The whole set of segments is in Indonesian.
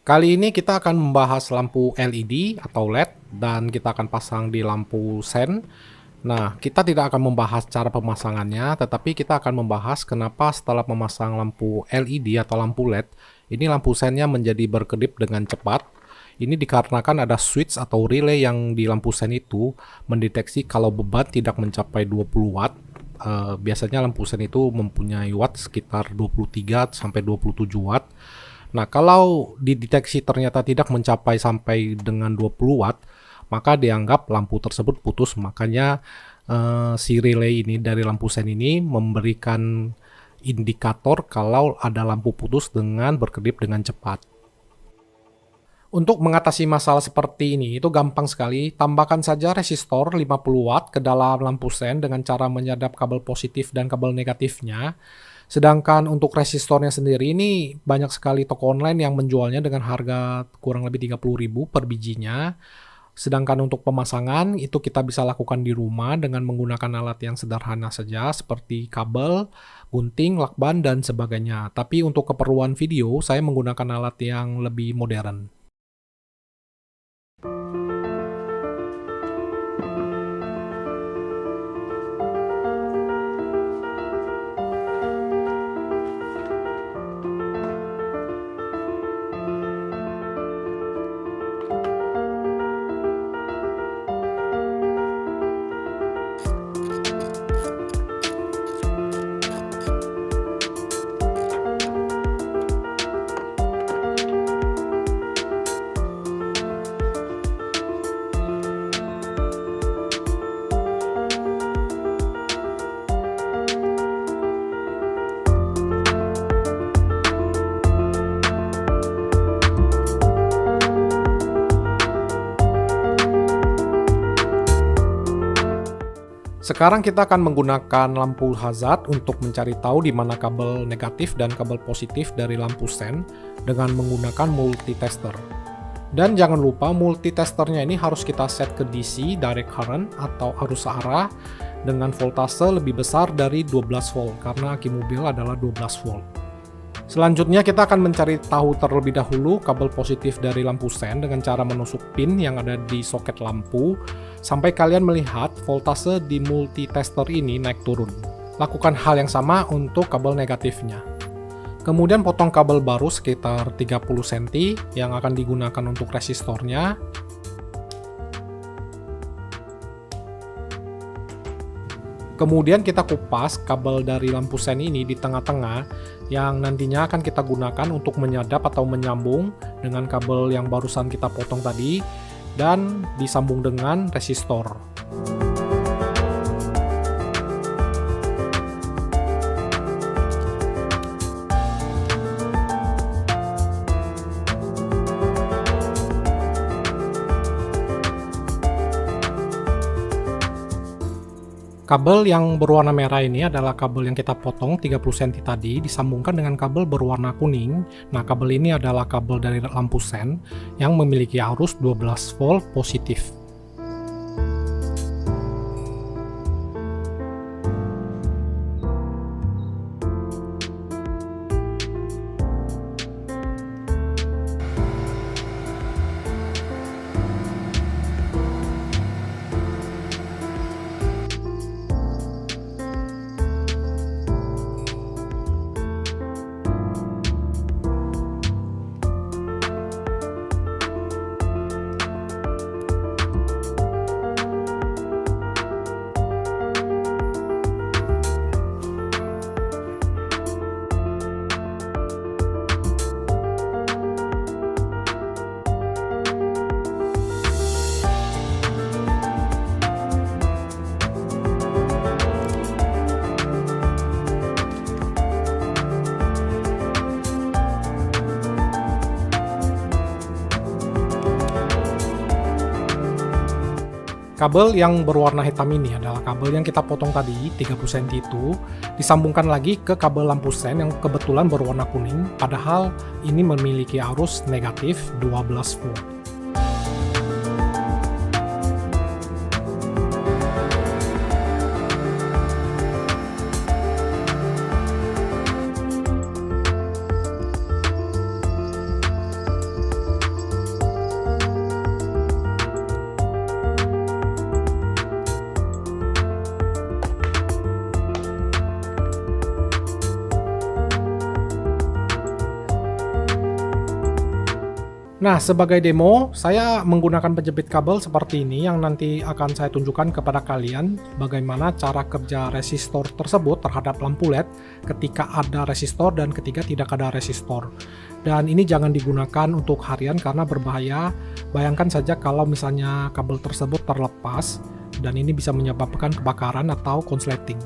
Kali ini kita akan membahas lampu LED atau LED dan kita akan pasang di lampu sen. Nah, kita tidak akan membahas cara pemasangannya, tetapi kita akan membahas kenapa setelah memasang lampu LED atau lampu LED, ini lampu sennya menjadi berkedip dengan cepat. Ini dikarenakan ada switch atau relay yang di lampu sen itu mendeteksi kalau beban tidak mencapai 20 watt. Biasanya lampu sen itu mempunyai watt sekitar 23 sampai 27 watt. Nah, kalau dideteksi ternyata tidak mencapai sampai dengan 20 watt, maka dianggap lampu tersebut putus. Makanya si relay ini dari lampu sen ini memberikan indikator kalau ada lampu putus dengan berkedip dengan cepat. Untuk mengatasi masalah seperti ini itu gampang sekali. Tambahkan saja resistor 50 watt ke dalam lampu sen dengan cara menyadap kabel positif dan kabel negatifnya. Sedangkan untuk resistornya sendiri ini banyak sekali toko online yang menjualnya dengan harga kurang lebih 30.000 per bijinya. Sedangkan untuk pemasangan itu kita bisa lakukan di rumah dengan menggunakan alat yang sederhana saja seperti kabel, gunting, lakban, dan sebagainya. Tapi untuk keperluan video saya menggunakan alat yang lebih modern. Sekarang kita akan menggunakan lampu hazard untuk mencari tahu di mana kabel negatif dan kabel positif dari lampu sen dengan menggunakan multitester. Dan jangan lupa multitesternya ini harus kita set ke DC, direct current atau arus searah dengan voltase lebih besar dari 12 volt karena aki mobil adalah 12 volt. Selanjutnya kita akan mencari tahu terlebih dahulu kabel positif dari lampu sen dengan cara menusuk pin yang ada di soket lampu sampai kalian melihat voltase di multitester ini naik turun. Lakukan hal yang sama untuk kabel negatifnya. Kemudian potong kabel baru sekitar 30 cm yang akan digunakan untuk resistornya. Kemudian kita kupas kabel dari lampu sen ini di tengah-tengah yang nantinya akan kita gunakan untuk menyadap atau menyambung dengan kabel yang barusan kita potong tadi dan disambung dengan resistor. Kabel yang berwarna merah ini adalah kabel yang kita potong 30 cm tadi disambungkan dengan kabel berwarna kuning. Nah, kabel ini adalah kabel dari lampu sen yang memiliki arus 12 volt positif. Kabel yang berwarna hitam ini adalah kabel yang kita potong tadi, 30 cm itu, disambungkan lagi ke kabel lampu sen yang kebetulan berwarna kuning, padahal ini memiliki arus negatif 12 volt. Nah, sebagai demo, saya menggunakan penjepit kabel seperti ini yang nanti akan saya tunjukkan kepada kalian bagaimana cara kerja resistor tersebut terhadap lampu LED ketika ada resistor dan ketika tidak ada resistor. Dan ini jangan digunakan untuk harian karena berbahaya. Bayangkan saja kalau misalnya kabel tersebut terlepas dan ini bisa menyebabkan kebakaran atau konsleting.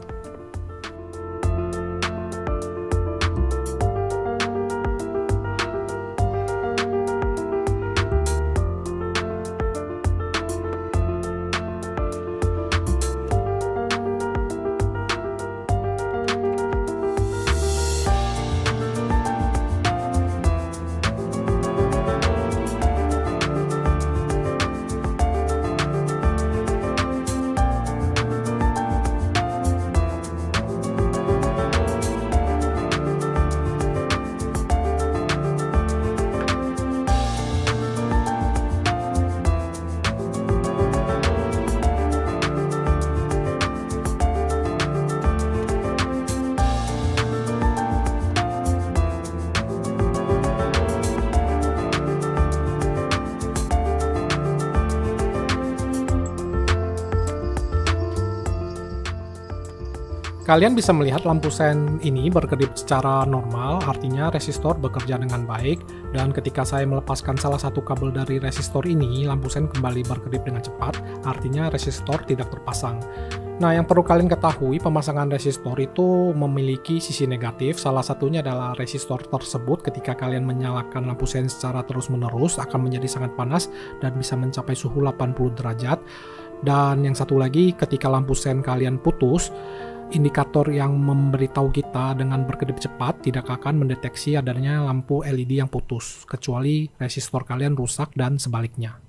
Kalian bisa melihat lampu sen ini berkedip secara normal, artinya resistor bekerja dengan baik, dan ketika saya melepaskan salah satu kabel dari resistor ini, lampu sen kembali berkedip dengan cepat, artinya resistor tidak terpasang. Nah, yang perlu kalian ketahui, pemasangan resistor itu memiliki sisi negatif, salah satunya adalah resistor tersebut ketika kalian menyalakan lampu sen secara terus-menerus akan menjadi sangat panas dan bisa mencapai suhu 80 derajat. Dan yang satu lagi, ketika lampu sen kalian putus, indikator yang memberitahu kita dengan berkedip cepat tidak akan mendeteksi adanya lampu LED yang putus, kecuali resistor kalian rusak dan sebaliknya.